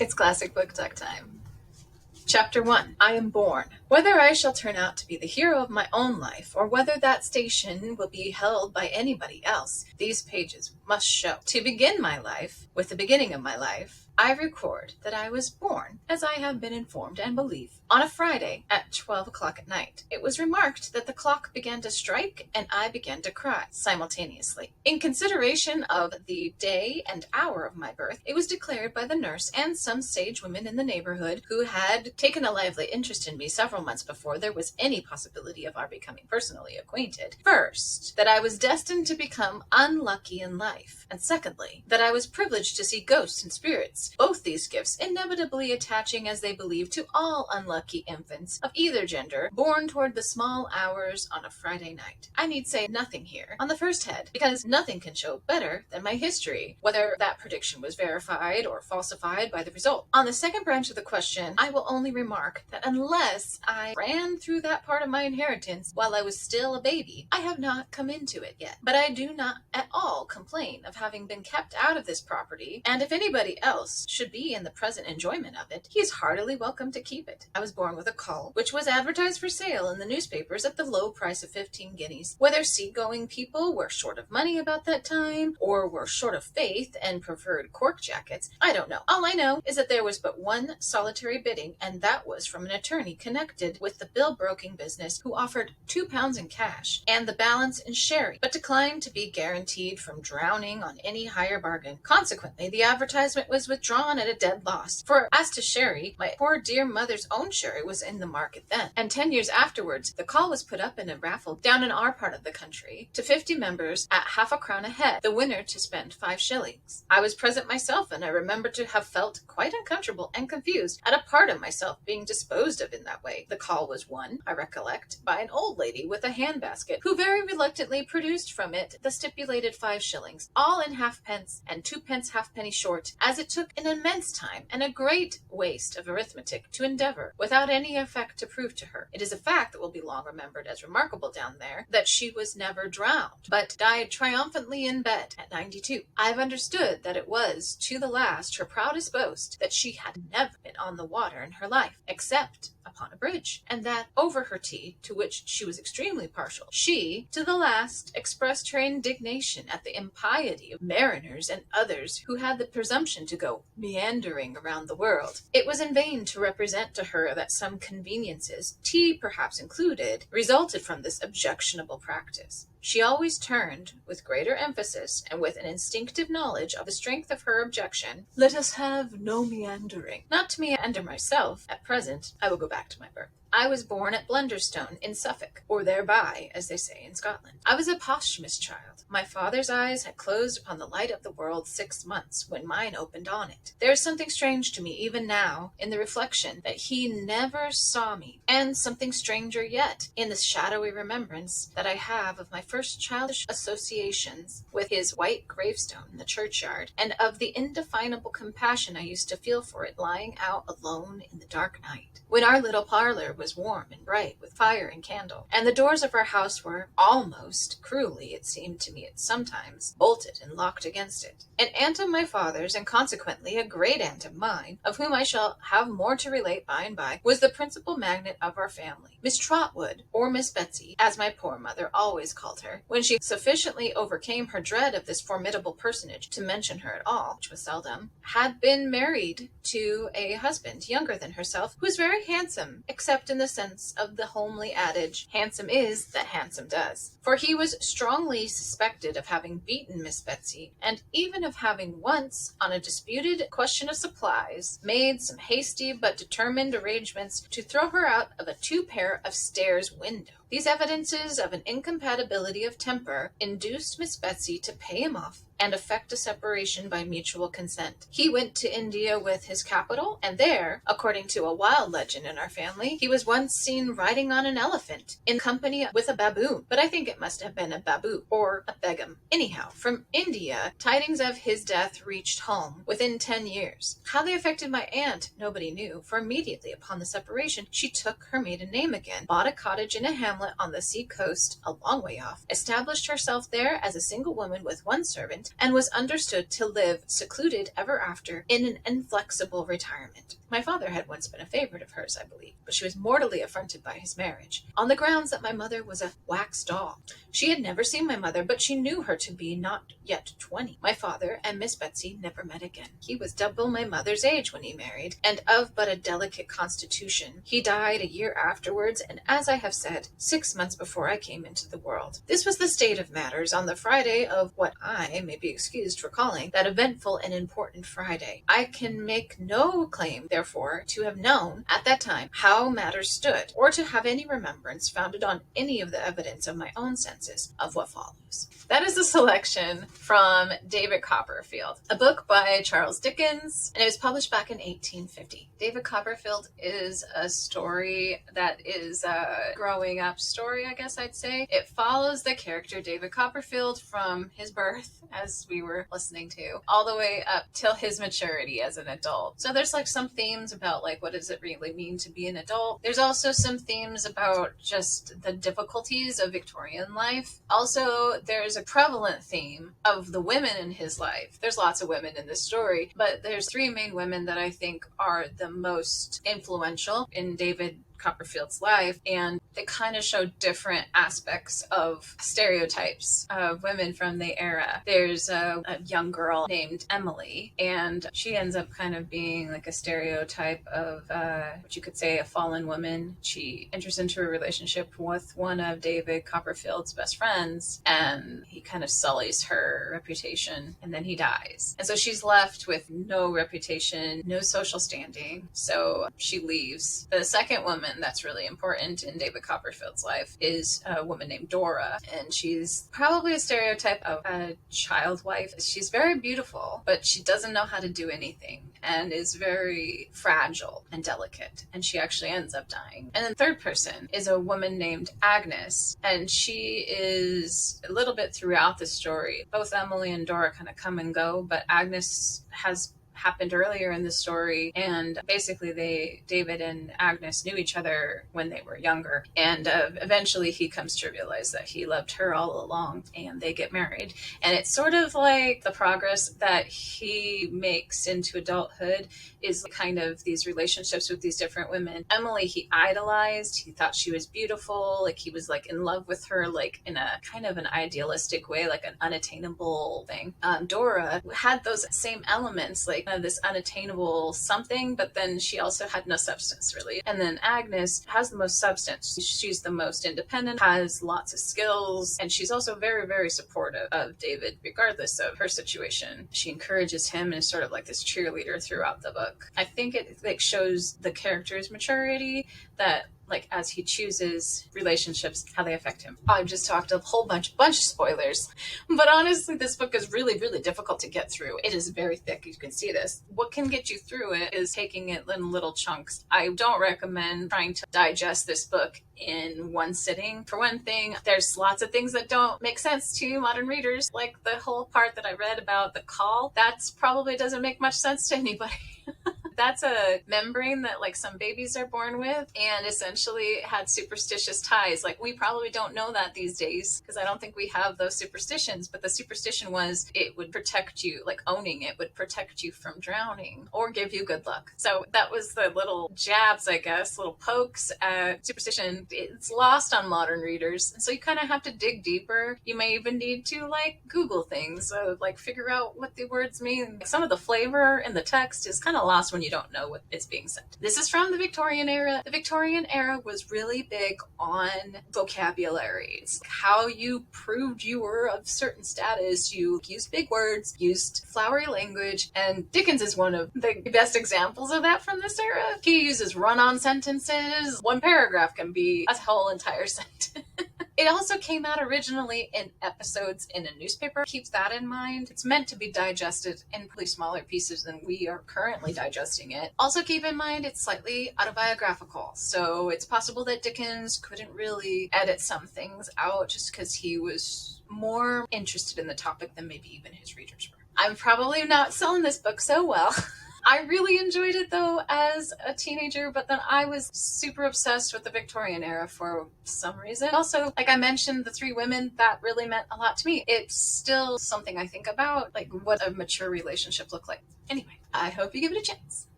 It's classic book talk time. Chapter 1. I am born. Whether I shall turn out to be the hero of my own life, or whether that station will be held by anybody else, these pages must show. To begin my life, with the beginning of my life, I record that I was born, as I have been informed and believe, on a Friday at 12 o'clock at night. It was remarked that the clock began to strike, and I began to cry simultaneously. In consideration of the day and hour of my birth, it was declared by the nurse and some sage women in the neighborhood, who had taken a lively interest in me several months before there was any possibility of our becoming personally acquainted. First, that I was destined to become unlucky in life, and secondly, that I was privileged to see ghosts and spirits, both these gifts inevitably attaching, as they believe, to all unlucky infants of either gender born toward the small hours on a Friday night. I need say nothing here on the first head, because nothing can show better than my history, whether that prediction was verified or falsified by the result. On the second branch of the question, I will only remark that unless I ran through that part of my inheritance while I was still a baby, I have not come into it yet. But I do not at all complain of having been kept out of this property, and if anybody else should be in the present enjoyment of it, he is heartily welcome to keep it. I was born with a cull, which was advertised for sale in the newspapers at the low price of 15 guineas. Whether sea-going people were short of money about that time, or were short of faith and preferred cork jackets, I don't know. All I know is that there was but one solitary bidding, and that was from an attorney connected with the bill-broking business, who offered £2 in cash, and the balance in sherry, but declined to be guaranteed from drowning on any higher bargain. Consequently, the advertisement was withdrawn at a dead loss. For as to sherry, my poor dear mother's own sherry was in the market then, and 10 years afterwards the call was put up in a raffle down in our part of the country to 50 members at half a crown a head, the winner to spend 5 shillings. I was present myself, and I remember to have felt quite uncomfortable and confused at a part of myself being disposed of in that way. The call was won, I recollect, by an old lady with a handbasket, who very reluctantly produced from it the stipulated 5 shillings, all in halfpence, and 2 pence halfpenny short, as it took an immense time and a great waste of arithmetic to endeavor, without any effect, to prove to her. It is a fact that will be long remembered as remarkable down there, that she was never drowned, but died triumphantly in bed at 92. I've understood that it was to the last her proudest boast that she had never been on the water in her life, except upon a bridge, and that over her tea, to which she was extremely partial, she to the last expressed her indignation at the impiety of mariners and others who had the presumption to go meandering around the world. It was in vain to represent to her that some conveniences, tea perhaps included, resulted from this objectionable practice. She always turned, with greater emphasis, and with an instinctive knowledge of the strength of her objection, "Let us have no meandering." Not to meander myself, at present. I will go back to my birth. I was born at Blunderstone in Suffolk, or thereby, as they say in Scotland. I was a posthumous child. My father's eyes had closed upon the light of the world 6 months, when mine opened on it. There is something strange to me, even now, in the reflection that he never saw me, and something stranger yet in the shadowy remembrance that I have of my first childish associations with his white gravestone in the churchyard, and of the indefinable compassion I used to feel for it lying out alone in the dark night, when our little parlor was warm and bright with fire and candle, and the doors of our house were almost, cruelly it seemed to me at sometimes, bolted and locked against it. An aunt of my father's, and consequently a great aunt of mine, of whom I shall have more to relate by and by, was the principal magnate of our family. Miss Trotwood, or Miss Betsy, as my poor mother always called her, when she sufficiently overcame her dread of this formidable personage to mention her at all, which was seldom, had been married to a husband younger than herself, who was very handsome, except in the sense of the homely adage, "Handsome is that handsome does." For he was strongly suspected of having beaten Miss Betsy, and even of having once, on a disputed question of supplies, made some hasty but determined arrangements to throw her out of a 2 pair of stairs window. These evidences of an incompatibility of temper induced Miss Betsy to pay him off and effect a separation by mutual consent. He went to India with his capital, and there, according to a wild legend in our family, he was once seen riding on an elephant in company with a baboon, but I think it must have been a babu or a begum. Anyhow, from India, tidings of his death reached home within 10 years. How they affected my aunt, nobody knew, for immediately upon the separation, she took her maiden name again, bought a cottage in a hamlet on the sea coast a long way off, established herself there as a single woman with one servant, retirement, and was understood to live secluded ever after in an inflexible retirement. My father had once been a favorite of hers, I believe, but she was mortally affronted by his marriage, on the grounds that my mother was a wax doll. She had never seen my mother, but she knew her to be not yet 20. My father and Miss Betsy never met again. He was double my mother's age when he married, and of but a delicate constitution. He died a year afterwards, and as I have said, 6 months before I came into the world. This was the state of matters on the Friday of what I may be excused for calling that eventful and important Friday. I can make no claim, therefore, to have known at that time how matters stood, or to have any remembrance founded on any of the evidence of my own senses of what follows. That is a selection from David Copperfield, a book by Charles Dickens, and it was published back in 1850. David Copperfield is a story that is a growing up story, I guess I'd say. It follows the character David Copperfield from his birth, as we were listening to, all the way up till his maturity as an adult. So there's like some themes about like what does it really mean to be an adult. There's also some themes about just the difficulties of Victorian life. Also, there's a prevalent theme of the women in his life. There's lots of women in this story, but there's three main women that I think are the most influential in David Copperfield's life, and they kind of show different aspects of stereotypes of women from the era. There's a young girl named Emily, and she ends up kind of being like a stereotype of what you could say a fallen woman. She enters into a relationship with one of David Copperfield's best friends, and he kind of sullies her reputation, and then he dies. And so she's left with no reputation, no social standing, so she leaves. The second woman that's really important in David Copperfield's life is a woman named Dora, and she's probably a stereotype of a child wife. She's very beautiful, but she doesn't know how to do anything and is very fragile and delicate, and she actually ends up dying. And then the third person is a woman named Agnes, and she is a little bit throughout the story. Both Emily and Dora kind of come and go, but Agnes has happened earlier in the story, and basically David and Agnes knew each other when they were younger, and eventually he comes to realize that he loved her all along, and they get married. And it's sort of like the progress that he makes into adulthood is kind of these relationships with these different women. Emily, he idolized, he thought she was beautiful, like he was like in love with her, like in a kind of an idealistic way, like an unattainable thing. Dora had those same elements, like this unattainable something, but then she also had no substance really. And then Agnes has the most substance. She's the most independent, has lots of skills, and she's also very, very supportive of David regardless of her situation. She encourages him and is sort of like this cheerleader throughout the book. I think it like shows the character's maturity, that like as he chooses relationships, how they affect him. I've just talked a whole bunch of spoilers, but honestly, this book is really, really difficult to get through. It is very thick. You can see this. What can get you through it is taking it in little chunks. I don't recommend trying to digest this book in one sitting. For one thing, there's lots of things that don't make sense to modern readers, like the whole part that I read about the caul. That's probably doesn't make much sense to anybody. That's a membrane that like some babies are born with, and essentially had superstitious ties. Like we probably don't know that these days because I don't think we have those superstitions, but the superstition was it would protect you, like owning it would protect you from drowning or give you good luck. So that was the little jabs, I guess, little pokes at superstition. It's lost on modern readers. And so you kind of have to dig deeper. You may even need to like Google things, so like figure out what the words mean. Some of the flavor in the text is kind of lost when you don't know what is being said. This is from the Victorian era. The Victorian era was really big on vocabulary. It's how you proved you were of certain status. You used big words, used flowery language, and Dickens is one of the best examples of that from this era. He uses run-on sentences. One paragraph can be a whole entire sentence. It also came out originally in episodes in a newspaper. Keep that in mind. It's meant to be digested in probably smaller pieces than we are currently digesting it. Also keep in mind it's slightly autobiographical, so it's possible that Dickens couldn't really edit some things out just because he was more interested in the topic than maybe even his readers were. I'm probably not selling this book so well. I really enjoyed it though as a teenager, but then I was super obsessed with the Victorian era for some reason. Also, like I mentioned, the three women, that really meant a lot to me. It's still something I think about, like what a mature relationship looked like. Anyway, I hope you give it a chance.